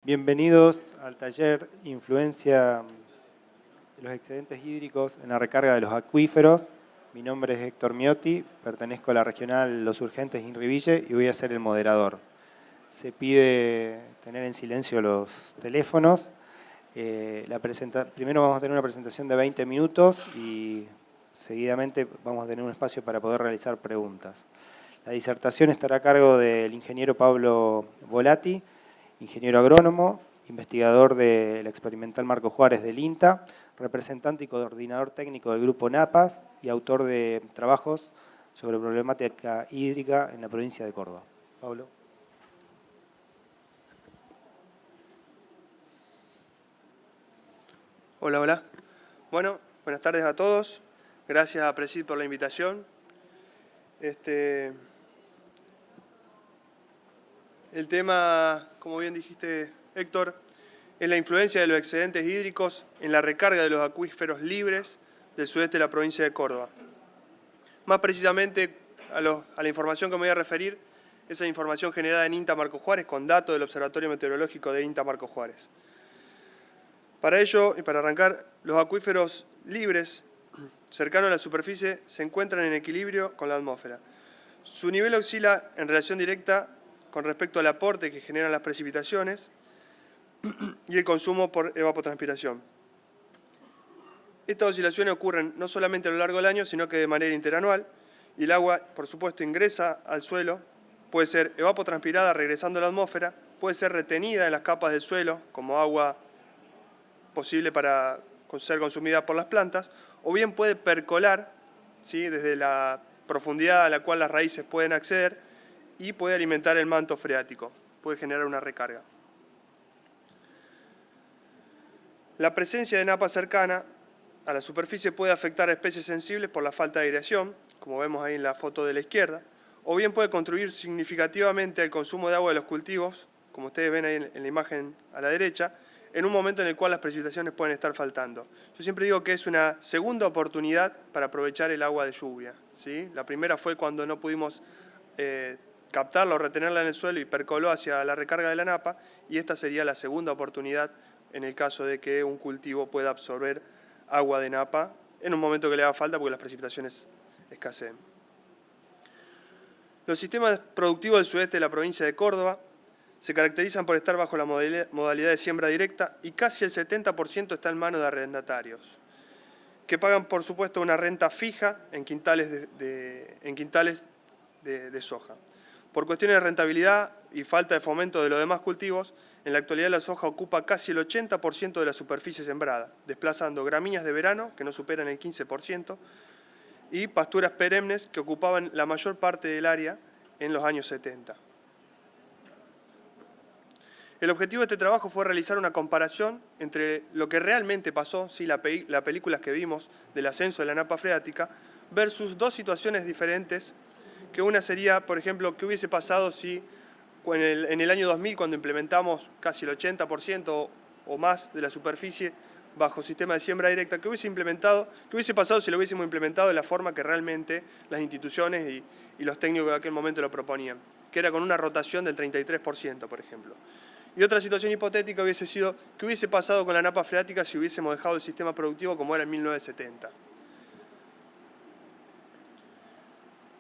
Bienvenidos al taller Influencia de los excedentes hídricos en la recarga de los acuíferos. Mi nombre es Héctor Miotti, pertenezco a la regional Los Urgentes Inriville y voy a ser el moderador. Se pide tener en silencio los teléfonos. Primero vamos a tener una presentación de 20 minutos y seguidamente vamos a tener un espacio para poder realizar preguntas. La disertación estará a cargo del ingeniero Pablo Volati, ingeniero agrónomo, investigador de la experimental Marco Juárez del INTA, representante y coordinador técnico del grupo NAPAS y autor de trabajos sobre problemática hídrica en la provincia de Córdoba. Pablo. Hola, hola. Bueno, buenas tardes a todos. Gracias a Presid por la invitación. El tema, como bien dijiste, Héctor, es la influencia de los excedentes hídricos en la recarga de los acuíferos libres del sudeste de la provincia de Córdoba. Más precisamente, a la información que me voy a referir, esa información generada en INTA Marco Juárez con datos del Observatorio Meteorológico de INTA Marco Juárez. Para ello, y para arrancar, los acuíferos libres cercanos a la superficie se encuentran en equilibrio con la atmósfera. Su nivel oscila en relación directa con respecto al aporte que generan las precipitaciones y el consumo por evapotranspiración. Estas oscilaciones ocurren no solamente a lo largo del año, sino que de manera interanual, y el agua, por supuesto, ingresa al suelo, puede ser evapotranspirada regresando a la atmósfera, puede ser retenida en las capas del suelo como agua posible para ser consumida por las plantas, o bien puede percolar, ¿sí?, desde la profundidad a la cual las raíces pueden acceder y puede alimentar el manto freático, puede generar una recarga. La presencia de napa cercana a la superficie puede afectar a especies sensibles por la falta de aireación, como vemos ahí en la foto de la izquierda, o bien puede contribuir significativamente al consumo de agua de los cultivos, como ustedes ven ahí en la imagen a la derecha, en un momento en el cual las precipitaciones pueden estar faltando. Yo siempre digo que es una segunda oportunidad para aprovechar el agua de lluvia, ¿sí? La primera fue cuando no pudimos captarla o retenerla en el suelo y percoló hacia la recarga de la napa, y esta sería la segunda oportunidad en el caso de que un cultivo pueda absorber agua de napa en un momento que le haga falta porque las precipitaciones escaseen. Los sistemas productivos del sudeste de la provincia de Córdoba se caracterizan por estar bajo la modalidad de siembra directa y casi el 70% está en manos de arrendatarios, que pagan, por supuesto, una renta fija en quintales de soja. Por cuestiones de rentabilidad y falta de fomento de los demás cultivos, en la actualidad la soja ocupa casi el 80% de la superficie sembrada, desplazando gramíneas de verano, que no superan el 15%, y pasturas perennes que ocupaban la mayor parte del área en los años 70. El objetivo de este trabajo fue realizar una comparación entre lo que realmente pasó, ¿sí?, las películas que vimos del ascenso de la napa freática, versus dos situaciones diferentes, que una sería, por ejemplo, qué hubiese pasado si en el año 2000, cuando implementamos casi el 80% o más de la superficie bajo sistema de siembra directa, qué hubiese pasado si lo hubiésemos implementado de la forma que realmente las instituciones y los técnicos de aquel momento lo proponían, que era con una rotación del 33%, por ejemplo. Y otra situación hipotética hubiese sido qué hubiese pasado con la napa freática si hubiésemos dejado el sistema productivo como era en 1970.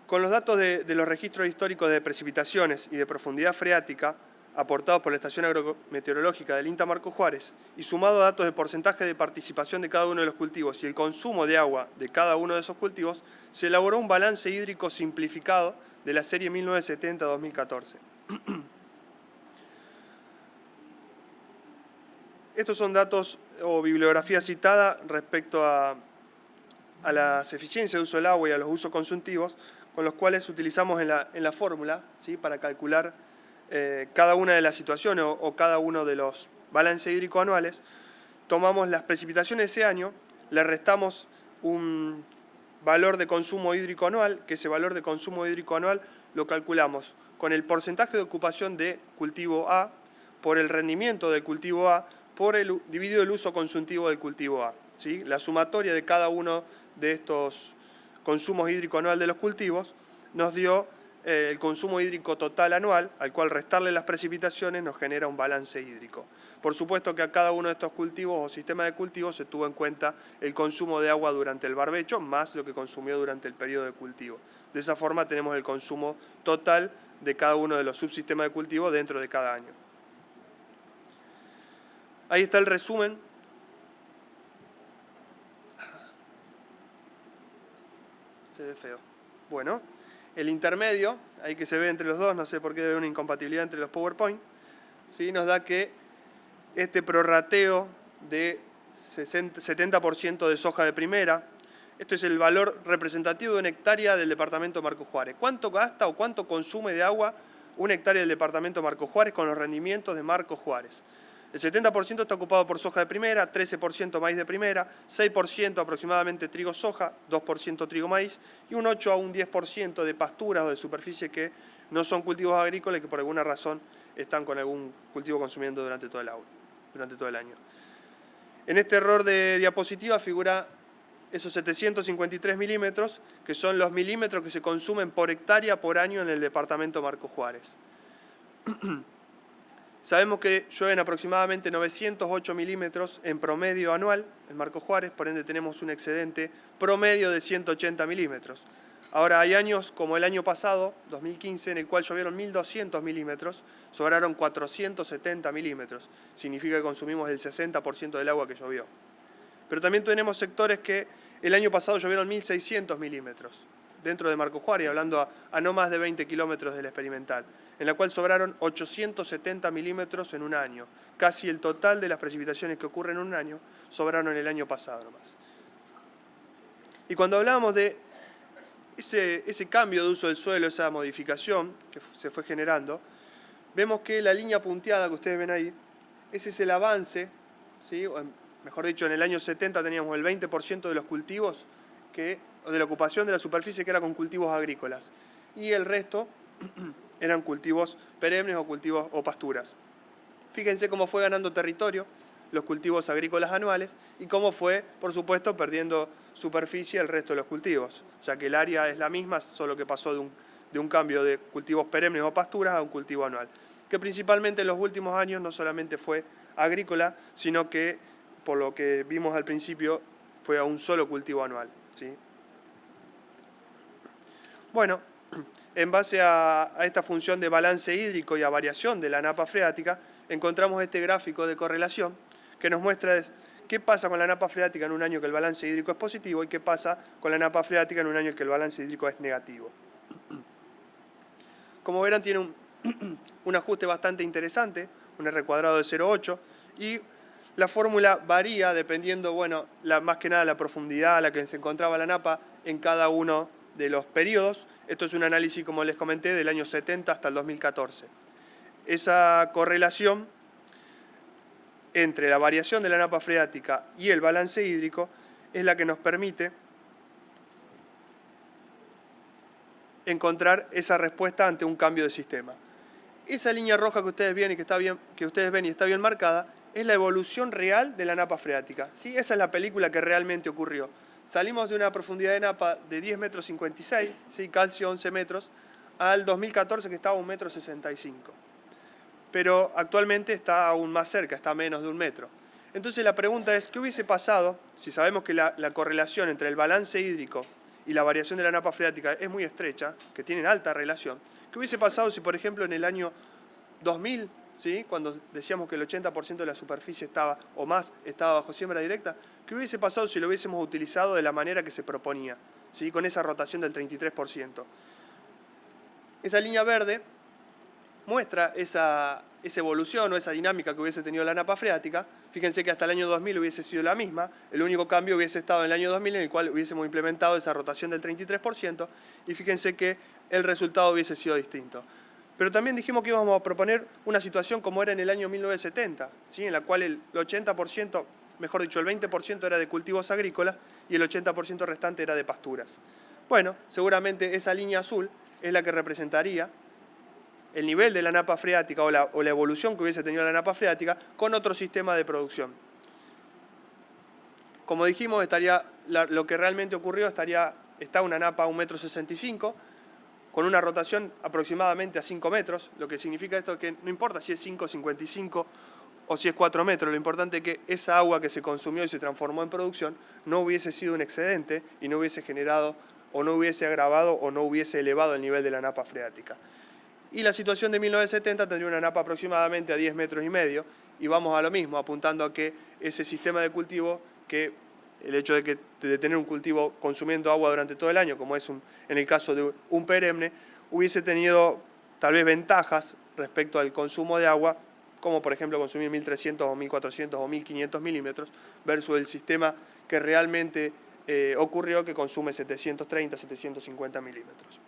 Con los datos de los registros históricos de precipitaciones y de profundidad freática aportados por la Estación Agrometeorológica del INTA Marco Juárez y sumado a datos de porcentaje de participación de cada uno de los cultivos y el consumo de agua de cada uno de esos cultivos, se elaboró un balance hídrico simplificado de la serie 1970-2014. Estos son datos o bibliografía citada respecto a las eficiencias de uso del agua y a los usos consultivos, con los cuales utilizamos en la fórmula, ¿sí?, para calcular cada una de las situaciones o cada uno de los balances hídricos anuales. Tomamos las precipitaciones de ese año, le restamos un valor de consumo hídrico anual, que ese valor de consumo hídrico anual lo calculamos con el porcentaje de ocupación de cultivo A por el rendimiento del cultivo A dividido el uso consultivo del cultivo A, ¿sí? La sumatoria de cada uno de estos consumos hídricos anual de los cultivos nos dio el consumo hídrico total anual, al cual restarle las precipitaciones nos genera un balance hídrico. Por supuesto que a cada uno de estos cultivos o sistemas de cultivo se tuvo en cuenta el consumo de agua durante el barbecho, más lo que consumió durante el periodo de cultivo. De esa forma tenemos el consumo total de cada uno de los subsistemas de cultivo dentro de cada año. Ahí está el resumen. Se ve feo. Bueno, el intermedio, ahí que se ve entre los dos, no sé por qué debe haber una incompatibilidad entre los PowerPoint, ¿sí? Nos da que este prorrateo de 70% de soja de primera, esto es el valor representativo de una hectárea del departamento Marcos Juárez. ¿Cuánto gasta o cuánto consume de agua una hectárea del departamento Marcos Juárez con los rendimientos de Marcos Juárez? El 70% está ocupado por soja de primera, 13% maíz de primera, 6% aproximadamente trigo soja, 2% trigo maíz y un 8 a un 10% de pasturas o de superficie que no son cultivos agrícolas y que por alguna razón están con algún cultivo consumiendo durante todo el año. En este error de diapositiva figura esos 753 milímetros, que son los milímetros que se consumen por hectárea por año en el departamento Marcos Juárez. Sabemos que llueven aproximadamente 908 milímetros en promedio anual en Marcos Juárez, por ende tenemos un excedente promedio de 180 milímetros. Ahora hay años como el año pasado, 2015, en el cual llovieron 1.200 milímetros, sobraron 470 milímetros. Significa que consumimos el 60% del agua que llovió. Pero también tenemos sectores que el año pasado llovieron 1.600 milímetros dentro de Marcos Juárez, hablando a no más de 20 kilómetros del experimental, en la cual sobraron 870 milímetros en un año. Casi el total de las precipitaciones que ocurren en un año sobraron el año pasado nomás. Y cuando hablábamos de ese cambio de uso del suelo, esa modificación que se fue generando, vemos que la línea punteada que ustedes ven ahí, ese es el avance, ¿sí? Mejor dicho, en el año 70 teníamos el 20% de los cultivos, de la ocupación de la superficie que era con cultivos agrícolas, y el resto eran cultivos perennes o cultivos o pasturas. Fíjense cómo fue ganando territorio los cultivos agrícolas anuales y cómo fue, por supuesto, perdiendo superficie el resto de los cultivos, ya que el área es la misma, solo que pasó de un cambio de cultivos perennes o pasturas a un cultivo anual, que principalmente en los últimos años no solamente fue agrícola, sino que, por lo que vimos al principio, fue a un solo cultivo anual, ¿sí? Bueno, en base a esta función de balance hídrico y a variación de la napa freática, encontramos este gráfico de correlación que nos muestra qué pasa con la napa freática en un año que el balance hídrico es positivo y qué pasa con la napa freática en un año que el balance hídrico es negativo. Como verán, tiene un ajuste bastante interesante, un R cuadrado de 0,8, y la fórmula varía dependiendo, bueno, más que nada la profundidad a la que se encontraba la napa en cada uno de los periodos. Esto es un análisis, como les comenté, del año 70 hasta el 2014. Esa correlación entre la variación de la napa freática y el balance hídrico es la que nos permite encontrar esa respuesta ante un cambio de sistema. Esa línea roja que ustedes ven y está bien marcada es la evolución real de la napa freática, ¿sí? Esa es la película que realmente ocurrió. Salimos de una profundidad de napa de 10,56 metros, ¿sí? Casi 11 metros, al 2014 que estaba a 1,65 metros. Pero actualmente está aún más cerca, está a menos de 1 metro. Entonces la pregunta es, ¿qué hubiese pasado si sabemos que la correlación entre el balance hídrico y la variación de la napa freática es muy estrecha, que tienen alta relación? ¿Qué hubiese pasado si, por ejemplo, en el año 2000, ¿sí? Cuando decíamos que el 80% de la superficie estaba bajo siembra directa, ¿qué hubiese pasado si lo hubiésemos utilizado de la manera que se proponía, ¿sí? Con esa rotación del 33%? Esa línea verde muestra esa evolución o esa dinámica que hubiese tenido la napa freática. Fíjense que hasta el año 2000 hubiese sido la misma, el único cambio hubiese estado en el año 2000 en el cual hubiésemos implementado esa rotación del 33% y fíjense que el resultado hubiese sido distinto. Pero también dijimos que íbamos a proponer una situación como era en el año 1970, ¿sí? En la cual el 80%, mejor dicho, el 20% era de cultivos agrícolas y el 80% restante era de pasturas. Bueno, seguramente esa línea azul es la que representaría el nivel de la napa freática o la evolución que hubiese tenido la napa freática con otro sistema de producción. Como dijimos, lo que realmente ocurrió está una napa a 1,65 metros, con una rotación aproximadamente a 5 metros, lo que significa esto que no importa si es 5,55 o si es 4 metros, lo importante es que esa agua que se consumió y se transformó en producción no hubiese sido un excedente y no hubiese generado o no hubiese agravado o no hubiese elevado el nivel de la napa freática. Y la situación de 1970 tendría una napa aproximadamente a 10 metros y medio, y vamos a lo mismo, apuntando a que ese sistema de cultivo, que el hecho de tener un cultivo consumiendo agua durante todo el año, como es en el caso de un perenne, hubiese tenido tal vez ventajas respecto al consumo de agua, como por ejemplo consumir 1.300 o 1.400 o 1.500 milímetros, versus el sistema que realmente ocurrió, que consume 730, 750 milímetros.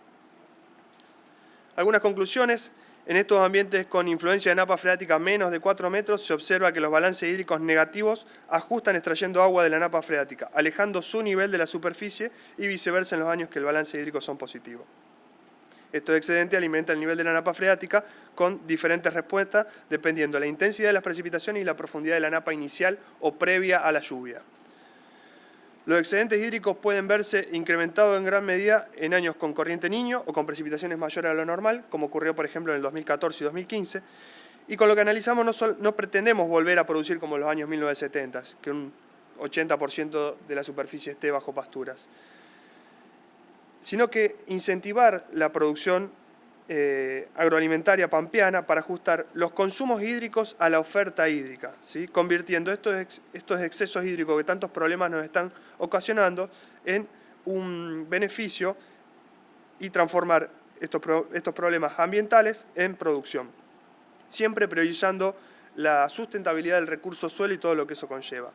Algunas conclusiones. En estos ambientes con influencia de napa freática menos de 4 metros se observa que los balances hídricos negativos ajustan extrayendo agua de la napa freática, alejando su nivel de la superficie, y viceversa en los años que el balance hídrico son positivos. Estos excedentes alimentan el nivel de la napa freática con diferentes respuestas dependiendo de la intensidad de las precipitaciones y la profundidad de la napa inicial o previa a la lluvia. Los excedentes hídricos pueden verse incrementados en gran medida en años con corriente Niño o con precipitaciones mayores a lo normal, como ocurrió por ejemplo en el 2014 y 2015, y con lo que analizamos no pretendemos volver a producir como en los años 1970, que un 80% de la superficie esté bajo pasturas, sino que incentivar la producción agroalimentaria pampeana para ajustar los consumos hídricos a la oferta hídrica, ¿sí? Convirtiendo estos excesos hídricos que tantos problemas nos están ocasionando en un beneficio y transformar estos problemas ambientales en producción, siempre priorizando la sustentabilidad del recurso suelo y todo lo que eso conlleva.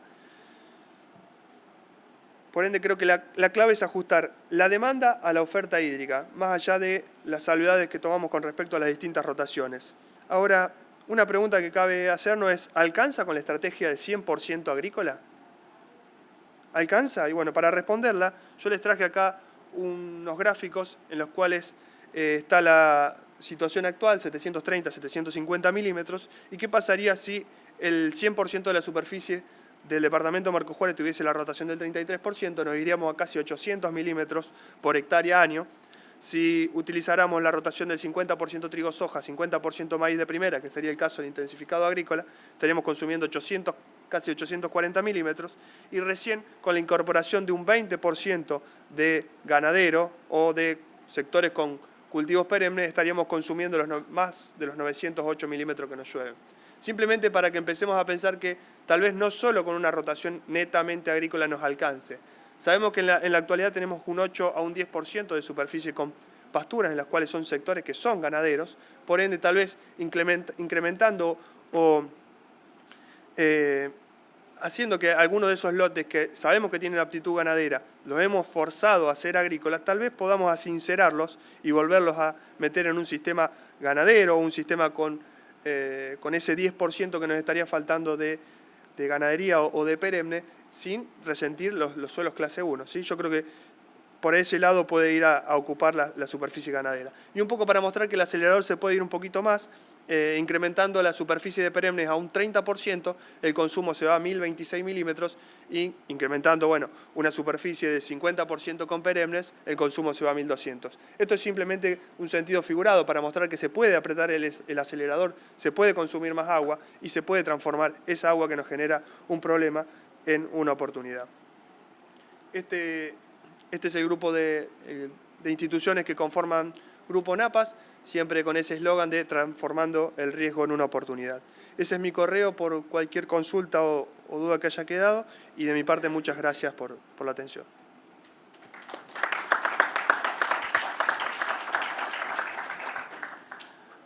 Por ende, creo que la clave es ajustar la demanda a la oferta hídrica, más allá de las salvedades que tomamos con respecto a las distintas rotaciones. Ahora, una pregunta que cabe hacernos es, ¿alcanza con la estrategia de 100% agrícola? ¿Alcanza? Y bueno, para responderla, yo les traje acá unos gráficos en los cuales está la situación actual, 730, 750 milímetros, y qué pasaría si el 100% de la superficie del departamento de Marcos Juárez tuviese la rotación del 33%, nos iríamos a casi 800 milímetros por hectárea año. Si utilizáramos la rotación del 50% trigo-soja, 50% maíz de primera, que sería el caso del intensificado agrícola, estaríamos consumiendo casi 840 milímetros, y recién con la incorporación de un 20% de ganadero o de sectores con cultivos perennes estaríamos consumiendo más de los 908 milímetros que nos llueven. Simplemente para que empecemos a pensar que tal vez no solo con una rotación netamente agrícola nos alcance. Sabemos que en la actualidad tenemos un 8 a un 10% de superficie con pasturas, en las cuales son sectores que son ganaderos, por ende tal vez incrementando o haciendo que algunos de esos lotes que sabemos que tienen aptitud ganadera, los hemos forzado a ser agrícolas, tal vez podamos asincerarlos y volverlos a meter en un sistema ganadero o un sistema con ese 10% que nos estaría faltando de ganadería o de perenne, sin resentir los suelos clase 1. ¿Sí? Yo creo que por ese lado puede ir a ocupar la superficie ganadera. Y un poco para mostrar que el acelerador se puede ir un poquito más, incrementando la superficie de perennes a un 30%, el consumo se va a 1.026 milímetros, y incrementando una superficie de 50% con perennes, el consumo se va a 1.200. Esto es simplemente un sentido figurado para mostrar que se puede apretar el acelerador, se puede consumir más agua y se puede transformar esa agua que nos genera un problema en una oportunidad. Este es el grupo de instituciones que conforman Grupo Napas, siempre con ese eslogan de transformando el riesgo en una oportunidad. Ese es mi correo por cualquier consulta o duda que haya quedado, y de mi parte muchas gracias por la atención.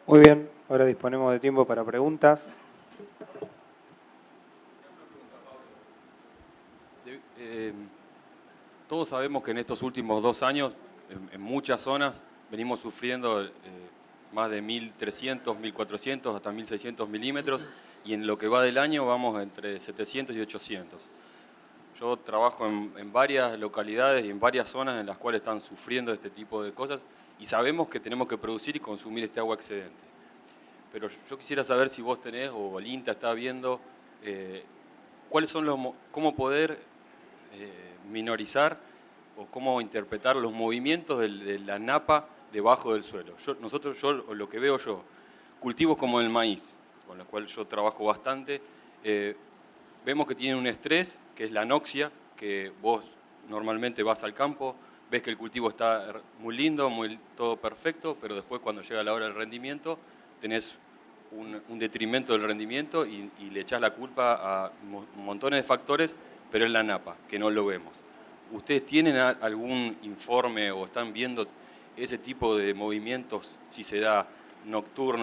Muy bien, ahora disponemos de tiempo para preguntas. Todos sabemos que en estos últimos 2 años, en muchas zonas, venimos sufriendo más de 1.300, 1.400 hasta 1.600 milímetros, y en lo que va del año vamos entre 700 y 800. Yo trabajo en varias localidades y en varias zonas en las cuales están sufriendo este tipo de cosas, y sabemos que tenemos que producir y consumir este agua excedente. Pero yo quisiera saber si vos tenés, o el INTA está viendo, cuáles son cómo poder minorizar o cómo interpretar los movimientos de la napa debajo del suelo. Yo lo que veo yo, cultivos como el maíz, con los cuales yo trabajo bastante, vemos que tienen un estrés, que es la anoxia, que vos normalmente vas al campo, ves que el cultivo está muy lindo, todo perfecto, pero después cuando llega la hora del rendimiento tenés un detrimento del rendimiento y le echás la culpa a montones de factores, pero es la napa, que no lo vemos. ¿Ustedes tienen algún informe o están viendo ese tipo de movimientos, si se da nocturno,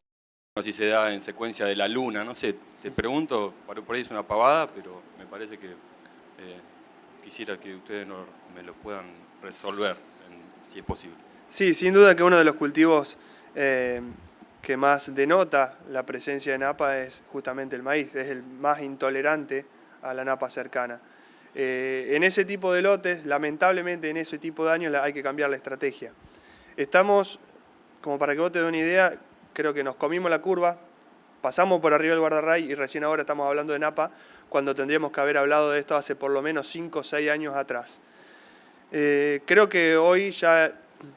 si se da en secuencia de la luna? No sé, te pregunto, por ahí es una pavada, pero me parece que quisiera que ustedes me lo puedan resolver, si es posible. Sí, sin duda que uno de los cultivos que más denota la presencia de napa es justamente el maíz, es el más intolerante a la napa cercana. En ese tipo de lotes, lamentablemente en ese tipo de años hay que cambiar la estrategia. Estamos, como para que vos te des una idea, creo que nos comimos la curva, pasamos por arriba del guardarray y recién ahora estamos hablando de napa, cuando tendríamos que haber hablado de esto hace por lo menos 5 o 6 años atrás. Creo que hoy ya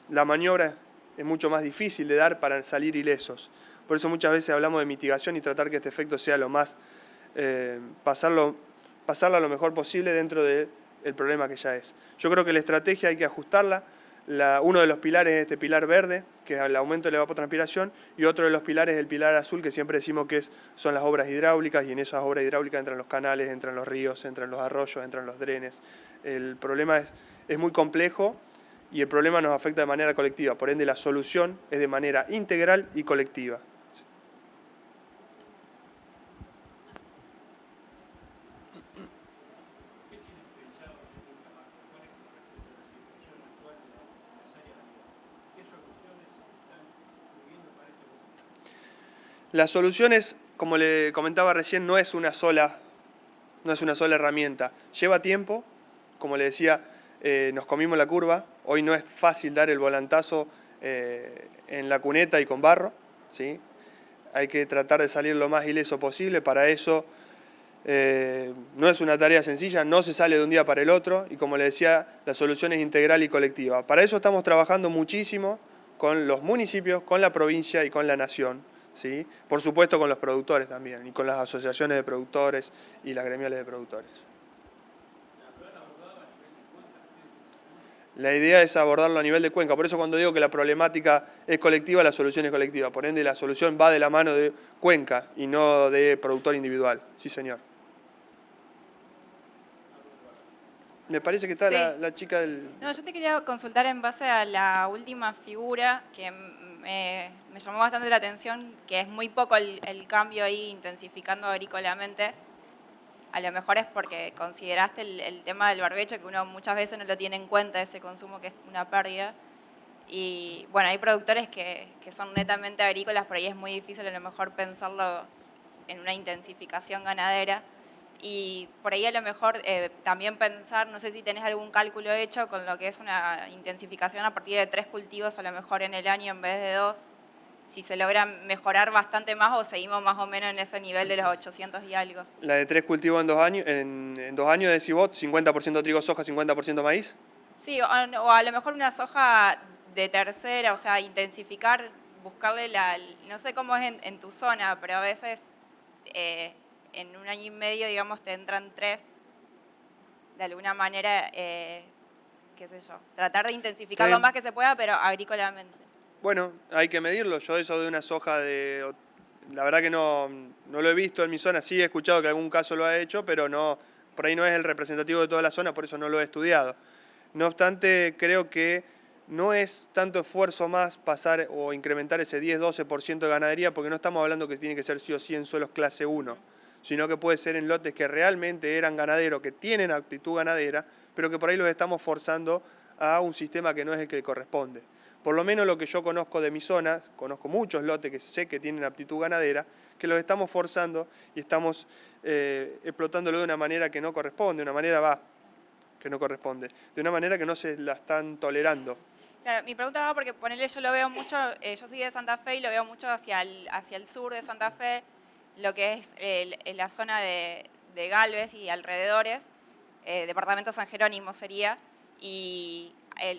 la maniobra es mucho más difícil de dar para salir ilesos. Por eso muchas veces hablamos de mitigación y tratar que este efecto sea lo más, pasarla lo mejor posible dentro del problema que ya es. Yo creo que la estrategia hay que ajustarla. Uno de los pilares es este pilar verde, que es el aumento de la evapotranspiración, y otro de los pilares es el pilar azul, que siempre decimos que son las obras hidráulicas, y en esas obras hidráulicas entran los canales, entran los ríos, entran los arroyos, entran los drenes. El problema es muy complejo y el problema nos afecta de manera colectiva, por ende la solución es de manera integral y colectiva. Las soluciones, como le comentaba recién, no es una sola herramienta. Lleva tiempo, como le decía, nos comimos la curva. Hoy no es fácil dar el volantazo en la cuneta y con barro, ¿sí? Hay que tratar de salir lo más ileso posible. Para eso no es una tarea sencilla, no se sale de un día para el otro. Y como le decía, la solución es integral y colectiva. Para eso estamos trabajando muchísimo con los municipios, con la provincia y con la nación, ¿sí? Por supuesto con los productores también, y con las asociaciones de productores y las gremiales de productores. La idea es abordarlo a nivel de cuenca, por eso cuando digo que la problemática es colectiva, la solución es colectiva, por ende la solución va de la mano de cuenca y no de productor individual. Sí, señor. Me parece que está sí. la chica del... No, yo te quería consultar en base a la última figura que me llamó bastante la atención, que es muy poco el cambio ahí intensificando agrícolamente. A lo mejor es porque consideraste el tema del barbecho, que uno muchas veces no lo tiene en cuenta, ese consumo que es una pérdida. Y bueno, hay productores que son netamente agrícolas, por ahí es muy difícil a lo mejor pensarlo en una intensificación ganadera. Y por ahí a lo mejor también pensar, no sé si tenés algún cálculo hecho con lo que es una intensificación a partir de 3 cultivos a lo mejor en el año en vez de 2, si se logra mejorar bastante más o seguimos más o menos en ese nivel de los 800 y algo. La de 3 cultivos en 2 años, en 2 años decís vos, 50% trigo soja, 50% maíz. Sí, o a lo mejor una soja de tercera, o sea, intensificar, buscarle no sé cómo es en tu zona, pero a veces en un año y medio, digamos, te entran 3, de alguna manera, qué sé yo, tratar de intensificar lo más que se pueda, pero agrícolamente. Bueno, hay que medirlo. Yo eso de una soja la verdad que no lo he visto en mi zona. Sí he escuchado que algún caso lo ha hecho, pero no, por ahí no es el representativo de toda la zona, por eso no lo he estudiado. No obstante, creo que no es tanto esfuerzo más pasar o incrementar ese 10-12% de ganadería, porque no estamos hablando que tiene que ser sí o sí en suelos clase 1, sino que puede ser en lotes que realmente eran ganaderos, que tienen aptitud ganadera, pero que por ahí los estamos forzando a un sistema que no es el que le corresponde. Por lo menos lo que yo conozco de mi zona, conozco muchos lotes que sé que tienen aptitud ganadera, que los estamos forzando y estamos explotándolo de una manera que no corresponde, de una manera que no corresponde, de una manera que no se la están tolerando. Claro, mi pregunta va porque ponerle, yo lo veo mucho, yo soy de Santa Fe y lo veo mucho hacia el sur de Santa Fe, lo que es la zona de Galvez y alrededores, departamento San Jerónimo sería, y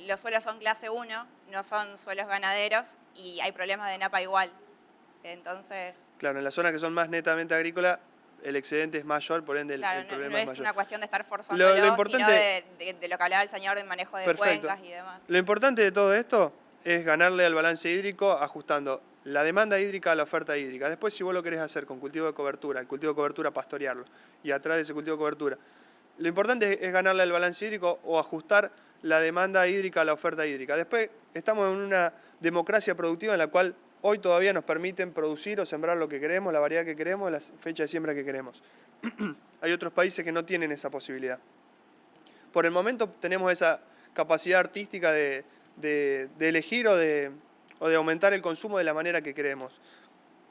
los suelos son clase 1, no son suelos ganaderos y hay problemas de napa igual. Entonces, Claro, en las zonas que son más netamente agrícolas, el excedente es mayor, por ende claro, el problema no es es mayor. una cuestión de estar forzándolo, Lo importante, sino de lo que hablaba el señor del manejo de perfecto. cuencas y demás. Lo importante de todo esto es ganarle al balance hídrico ajustando la demanda hídrica a la oferta hídrica. Después, si vos lo querés hacer con cultivo de cobertura, el cultivo de cobertura pastorearlo y atrás de ese cultivo de cobertura, lo importante es ganarle al balance hídrico o ajustar la demanda hídrica a la oferta hídrica. Después, estamos en una democracia productiva en la cual hoy todavía nos permiten producir o sembrar lo que queremos, la variedad que queremos, la fecha de siembra que queremos. Hay otros países que no tienen esa posibilidad. Por el momento tenemos esa capacidad artística de elegir o de aumentar el consumo de la manera que queremos.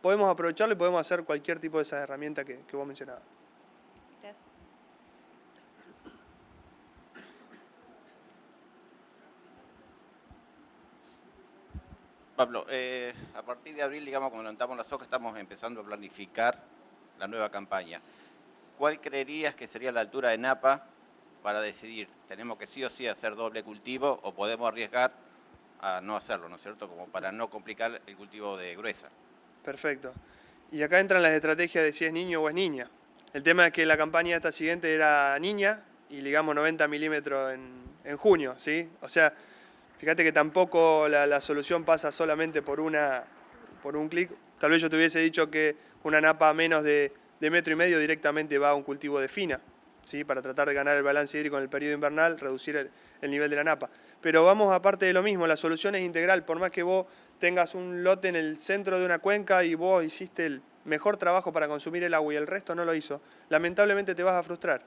Podemos aprovecharlo y podemos hacer cualquier tipo de esa herramienta que vos mencionabas. Gracias. Pablo, a partir de abril, digamos, cuando levantamos la soja, estamos empezando a planificar la nueva campaña. ¿Cuál creerías que sería la altura de napa para decidir? ¿Tenemos que sí o sí hacer doble cultivo o podemos arriesgar a no hacerlo, ¿no es cierto? Como para no complicar el cultivo de gruesa. Perfecto. Y acá entran las estrategias de si es niño o es niña. El tema es que la campaña esta siguiente era niña y ligamos 90 milímetros en junio, ¿sí? O sea, fíjate que tampoco la solución pasa solamente por un clic. Tal vez yo te hubiese dicho que una napa a menos de 1,5 metros directamente va a un cultivo de fina, ¿sí? Para tratar de ganar el balance hídrico en el periodo invernal, reducir el nivel de la napa. Pero vamos aparte de lo mismo, la solución es integral. Por más que vos tengas un lote en el centro de una cuenca y vos hiciste el mejor trabajo para consumir el agua y el resto no lo hizo, lamentablemente te vas a frustrar.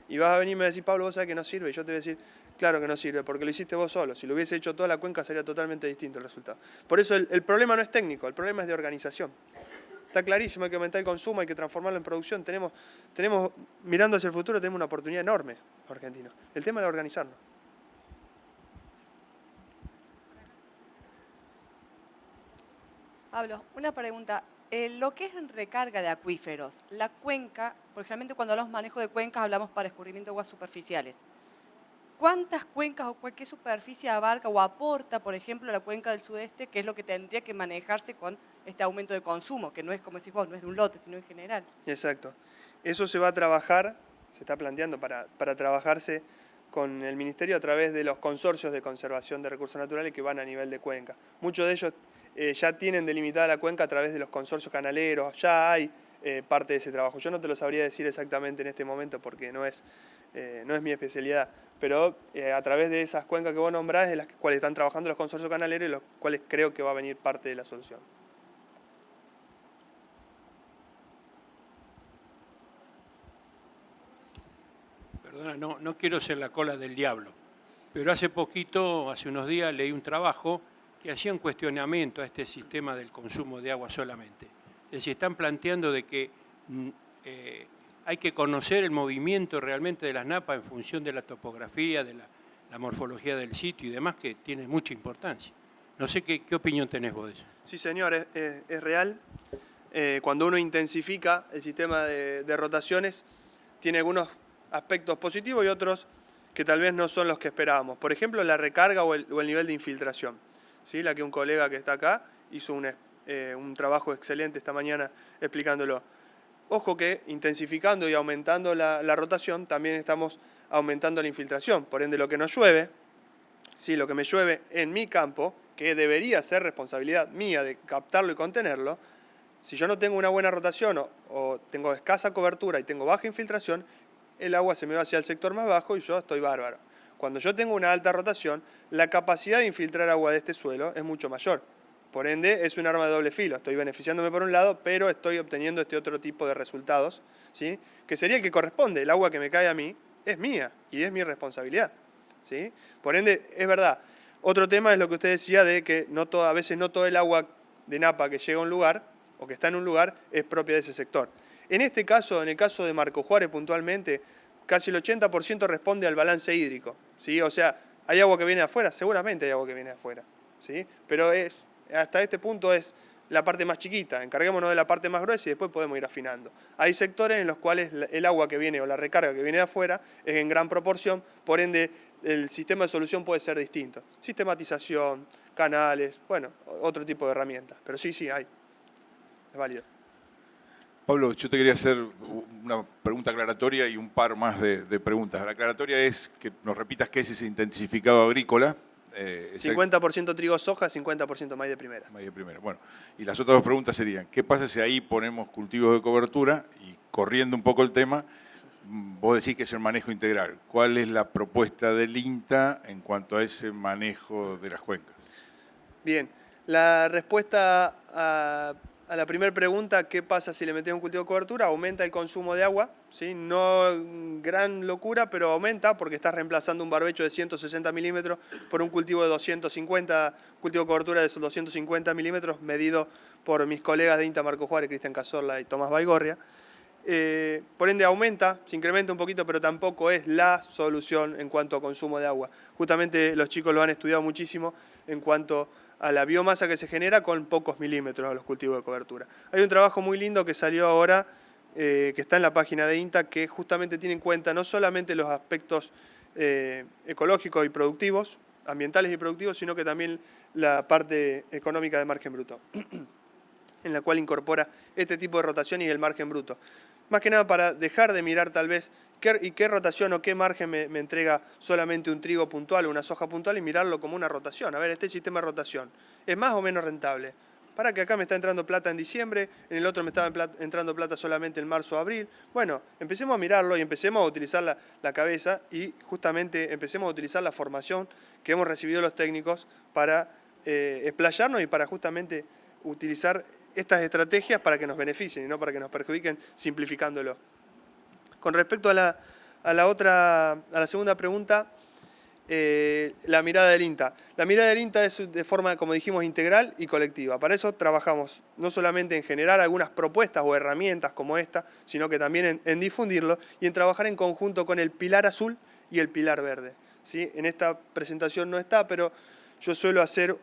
Y vas a venirme a decir, Pablo, vos sabés que no sirve. Y yo te voy a decir, claro que no sirve, porque lo hiciste vos solo. Si lo hubiese hecho toda la cuenca sería totalmente distinto el resultado. Por eso el problema no es técnico, el problema es de organización. Está clarísimo, hay que aumentar el consumo, hay que transformarlo en producción. Tenemos, mirando hacia el futuro, tenemos una oportunidad enorme, argentinos. El tema es organizarnos. Pablo, una pregunta. Lo que es en recarga de acuíferos, la cuenca, porque generalmente cuando hablamos manejo de cuencas hablamos para escurrimiento de aguas superficiales. ¿Cuántas cuencas o qué superficie abarca o aporta, por ejemplo, la cuenca del sudeste, que es lo que tendría que manejarse con este aumento de consumo, que no es, como decís vos, no es de un lote, sino en general? Exacto. Eso se va a trabajar, se está planteando para trabajarse con el Ministerio a través de los consorcios de conservación de recursos naturales que van a nivel de cuenca. Muchos de ellos ya tienen delimitada la cuenca a través de los consorcios canaleros, ya hay parte de ese trabajo. Yo no te lo sabría decir exactamente en este momento porque no es mi especialidad, pero a través de esas cuencas que vos nombrás, en las cuales están trabajando los consorcios canaleros y los cuales creo que va a venir parte de la solución. Perdona, no quiero ser la cola del diablo, pero hace poquito, hace unos días, leí un trabajo que hacía un cuestionamiento a este sistema del consumo de agua solamente. Es decir, están planteando de que hay que conocer el movimiento realmente de las napas en función de la topografía, de la morfología del sitio y demás, que tiene mucha importancia. No sé qué opinión tenés vos de eso. Sí, señor, es real. Cuando uno intensifica el sistema de rotaciones, tiene algunos aspectos positivos y otros que tal vez no son los que esperábamos. Por ejemplo, la recarga o el nivel de infiltración. ¿Sí? La que un colega que está acá hizo un trabajo excelente esta mañana explicándolo. Ojo que intensificando y aumentando la rotación, también estamos aumentando la infiltración. Por ende, lo que nos llueve, ¿sí? Lo que me llueve en mi campo, que debería ser responsabilidad mía de captarlo y contenerlo, si yo no tengo una buena rotación o tengo escasa cobertura y tengo baja infiltración, el agua se me va hacia el sector más bajo y yo estoy bárbaro. Cuando yo tengo una alta rotación, la capacidad de infiltrar agua de este suelo es mucho mayor. Por ende, es un arma de doble filo. Estoy beneficiándome por un lado, pero estoy obteniendo este otro tipo de resultados, ¿sí? Que sería el que corresponde. El agua que me cae a mí es mía y es mi responsabilidad, ¿sí? Por ende, es verdad. Otro tema es lo que usted decía de que a veces no todo el agua de napa que llega a un lugar o que está en un lugar es propia de ese sector. En este caso, en el caso de Marco Juárez puntualmente, casi el 80% responde al balance hídrico, ¿sí? O sea, ¿hay agua que viene de afuera? Seguramente hay agua que viene de afuera, ¿sí? Pero hasta este punto es la parte más chiquita, encarguémonos de la parte más gruesa y después podemos ir afinando. Hay sectores en los cuales el agua que viene o la recarga que viene de afuera es en gran proporción, por ende el sistema de solución puede ser distinto. Sistematización, canales, bueno, otro tipo de herramientas. Pero sí, hay. Es válido. Pablo, yo te quería hacer una pregunta aclaratoria y un par más de preguntas. La aclaratoria es que nos repitas qué es ese intensificado agrícola. 50% trigo soja, 50% maíz de primera. Maíz de primera. Bueno, y las otras dos preguntas serían, ¿qué pasa si ahí ponemos cultivos de cobertura? Y corriendo un poco el tema, vos decís que es el manejo integral. ¿Cuál es la propuesta del INTA en cuanto a ese manejo de las cuencas? Bien, la respuesta a la primera pregunta, ¿qué pasa si le metemos un cultivo de cobertura? Aumenta el consumo de agua, ¿sí? No gran locura, pero aumenta porque estás reemplazando un barbecho de 160 milímetros por un cultivo de 250, cultivo de cobertura de esos 250 milímetros medido por mis colegas de INTA, Marco Juárez, Cristian Cazorla y Tomás Baigorria. Por ende aumenta, se incrementa un poquito, pero tampoco es la solución en cuanto a consumo de agua. Justamente los chicos lo han estudiado muchísimo en cuanto a la biomasa que se genera con pocos milímetros a los cultivos de cobertura. Hay un trabajo muy lindo que salió ahora, que está en la página de INTA, que justamente tiene en cuenta no solamente los aspectos ecológicos y productivos, ambientales y productivos, sino que también la parte económica de margen bruto, en la cual incorpora este tipo de rotación y el margen bruto. Más que nada para dejar de mirar tal vez qué rotación o qué margen me entrega solamente un trigo puntual o una soja puntual y mirarlo como una rotación. A ver, este sistema de rotación, ¿es más o menos rentable? Para que acá me está entrando plata en diciembre, en el otro me estaba entrando plata solamente en marzo o abril. Bueno, empecemos a mirarlo y empecemos a utilizar la cabeza y justamente empecemos a utilizar la formación que hemos recibido los técnicos para explayarnos y para justamente utilizar estas estrategias para que nos beneficien y no para que nos perjudiquen, simplificándolo. Con respecto a la segunda pregunta, la mirada del INTA. La mirada del INTA es de forma, como dijimos, integral y colectiva. Para eso trabajamos no solamente en generar algunas propuestas o herramientas como esta, sino que también en difundirlo y en trabajar en conjunto con el pilar azul y el pilar verde. ¿Sí? En esta presentación no está, pero yo suelo hacer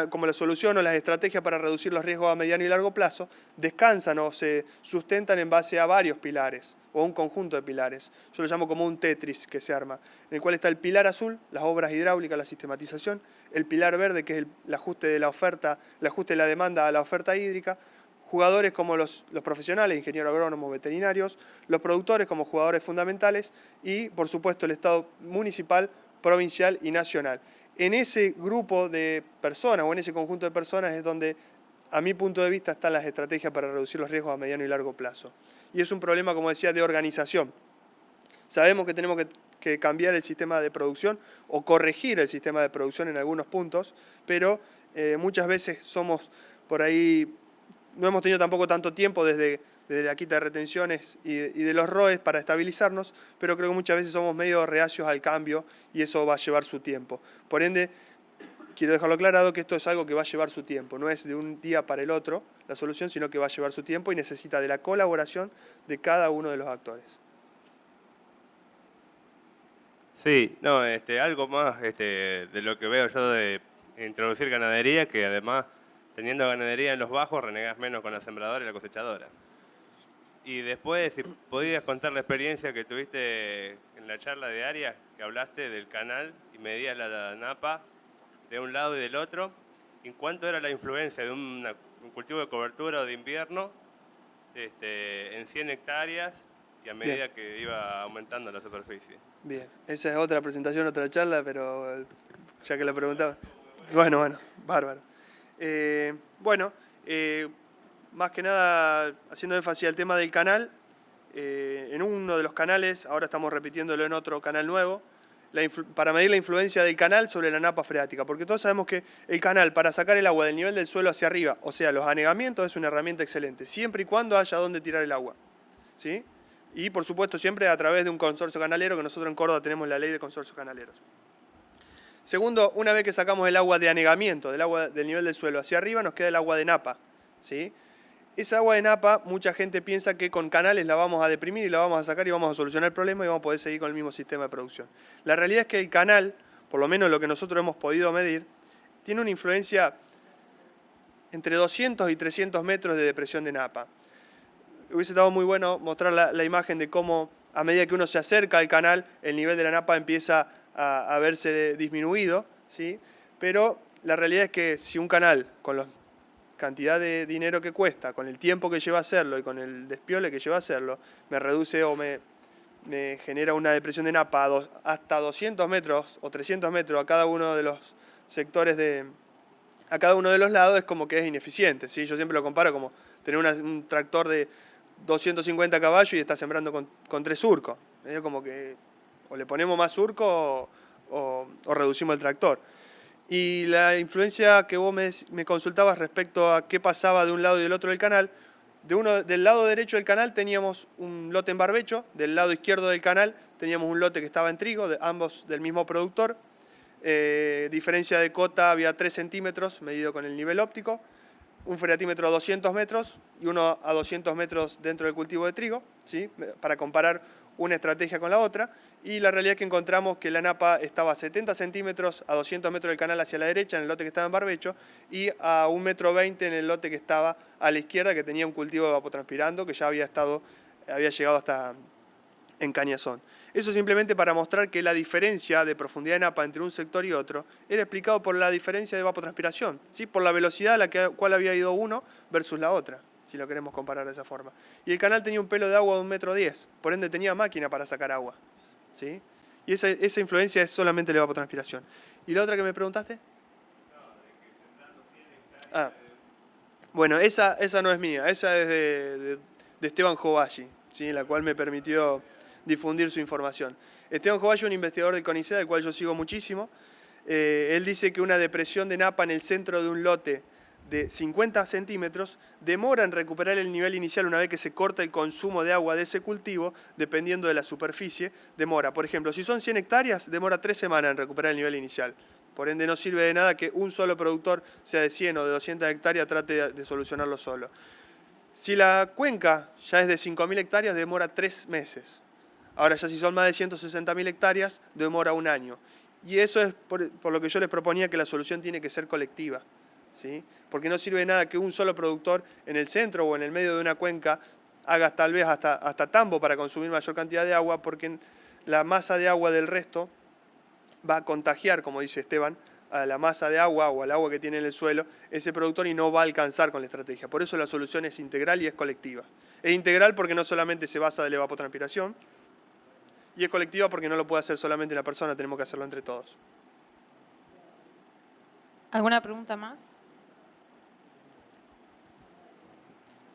como la solución o las estrategias para reducir los riesgos a mediano y largo plazo descansan o se sustentan en base a varios pilares o un conjunto de pilares. Yo lo llamo como un Tetris que se arma, en el cual está el pilar azul, las obras hidráulicas, la sistematización, el pilar verde, que es el ajuste de la oferta, el ajuste de la demanda a la oferta hídrica, jugadores como los profesionales, ingenieros agrónomos, veterinarios, los productores como jugadores fundamentales y, por supuesto, el Estado municipal, provincial y nacional. En ese grupo de personas o en ese conjunto de personas es donde, a mi punto de vista, están las estrategias para reducir los riesgos a mediano y largo plazo. Y es un problema, como decía, de organización. Sabemos que tenemos que cambiar el sistema de producción o corregir el sistema de producción en algunos puntos, pero muchas veces somos por ahí, no hemos tenido tampoco tanto tiempo desde la quita de retenciones y de los ROEs para estabilizarnos, pero creo que muchas veces somos medio reacios al cambio y eso va a llevar su tiempo. Por ende, quiero dejarlo aclarado que esto es algo que va a llevar su tiempo, no es de un día para el otro la solución, sino que va a llevar su tiempo y necesita de la colaboración de cada uno de los actores. Sí, no, algo más de lo que veo yo de introducir ganadería, que además teniendo ganadería en los bajos renegás menos con la sembradora y la cosechadora. Y después, si podías contar la experiencia que tuviste en la charla de Arias, que hablaste del canal y medías la napa de un lado y del otro, ¿en cuánto era la influencia de un cultivo de cobertura o de invierno en 100 hectáreas y a medida que iba aumentando la superficie? Bien, esa es otra presentación, otra charla, pero ya que la preguntaba. Bueno, bárbaro. Más que nada, haciendo énfasis al tema del canal, en uno de los canales, ahora estamos repitiéndolo en otro canal nuevo, para medir la influencia del canal sobre la napa freática, porque todos sabemos que el canal para sacar el agua del nivel del suelo hacia arriba, o sea, los anegamientos, es una herramienta excelente, siempre y cuando haya donde tirar el agua, ¿sí? Y por supuesto siempre a través de un consorcio canalero, que nosotros en Córdoba tenemos la ley de consorcios canaleros. Segundo, una vez que sacamos el agua de anegamiento, del agua del nivel del suelo hacia arriba, nos queda el agua de napa, ¿sí? Esa agua de napa, mucha gente piensa que con canales la vamos a deprimir y la vamos a sacar y vamos a solucionar el problema y vamos a poder seguir con el mismo sistema de producción. La realidad es que el canal, por lo menos lo que nosotros hemos podido medir, tiene una influencia entre 200 y 300 metros de depresión de napa. Hubiese estado muy bueno mostrar la imagen de cómo, a medida que uno se acerca al canal, el nivel de la napa empieza a verse disminuido, ¿sí? Pero la realidad es que si un canal, con la cantidad de dinero que cuesta, con el tiempo que lleva a hacerlo y con el despiole que lleva a hacerlo, me reduce o me genera una depresión de napa hasta 200 metros o 300 metros a cada uno de los sectores a cada uno de los lados, es como que es ineficiente, ¿sí? Yo siempre lo comparo como tener un tractor de 250 caballos y está sembrando con 3 surcos. Es como que o le ponemos más surco o reducimos el tractor. Y la influencia que vos me consultabas respecto a qué pasaba de un lado y del otro del canal, del lado derecho del canal teníamos un lote en barbecho, del lado izquierdo del canal teníamos un lote que estaba en trigo, ambos del mismo productor. Diferencia de cota había 3 centímetros medido con el nivel óptico, un feriatímetro a 200 metros y uno a 200 metros dentro del cultivo de trigo, ¿sí? Para comparar una estrategia con la otra, y la realidad es que encontramos que la napa estaba a 70 centímetros a 200 metros del canal hacia la derecha en el lote que estaba en barbecho y a 1,20 metros en el lote que estaba a la izquierda, que tenía un cultivo de evapotranspirando que ya había llegado hasta en Cañazón. Eso simplemente para mostrar que la diferencia de profundidad de napa entre un sector y otro era explicado por la diferencia de evapotranspiración, ¿sí? Por la velocidad a la cual había ido uno versus la otra, si lo queremos comparar de esa forma. Y el canal tenía un pelo de agua de 1,10 metros, por ende tenía máquina para sacar agua, ¿sí? Y esa influencia es solamente la evapotranspiración. ¿Y la otra que me preguntaste? Bueno, esa no es mía, esa es de Esteban Jovashi, ¿sí? La cual me permitió difundir su información. Esteban Jovashi es un investigador del CONICET, al cual yo sigo muchísimo. Él dice que una depresión de napa en el centro de un lote de 50 centímetros demora en recuperar el nivel inicial una vez que se corta el consumo de agua de ese cultivo, dependiendo de la superficie, demora. Por ejemplo, si son 100 hectáreas, demora 3 semanas en recuperar el nivel inicial. Por ende, no sirve de nada que un solo productor, sea de 100 o de 200 hectáreas, trate de solucionarlo solo. Si la cuenca ya es de 5.000 hectáreas, demora 3 meses. Ahora ya si son más de 160.000 hectáreas, demora 1 año. Y eso es por lo que yo les proponía que la solución tiene que ser colectiva, ¿sí? Porque no sirve de nada que un solo productor en el centro o en el medio de una cuenca haga tal vez hasta tambo para consumir mayor cantidad de agua, porque la masa de agua del resto va a contagiar, como dice Esteban, a la masa de agua o al agua que tiene en el suelo ese productor y no va a alcanzar con la estrategia. Por eso la solución es integral y es colectiva. Es integral porque no solamente se basa de la evapotranspiración, y es colectiva porque no lo puede hacer solamente una persona, tenemos que hacerlo entre todos. ¿Alguna pregunta más?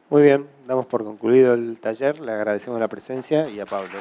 Muy bien, damos por concluido el taller, le agradecemos la presencia y a Pablo.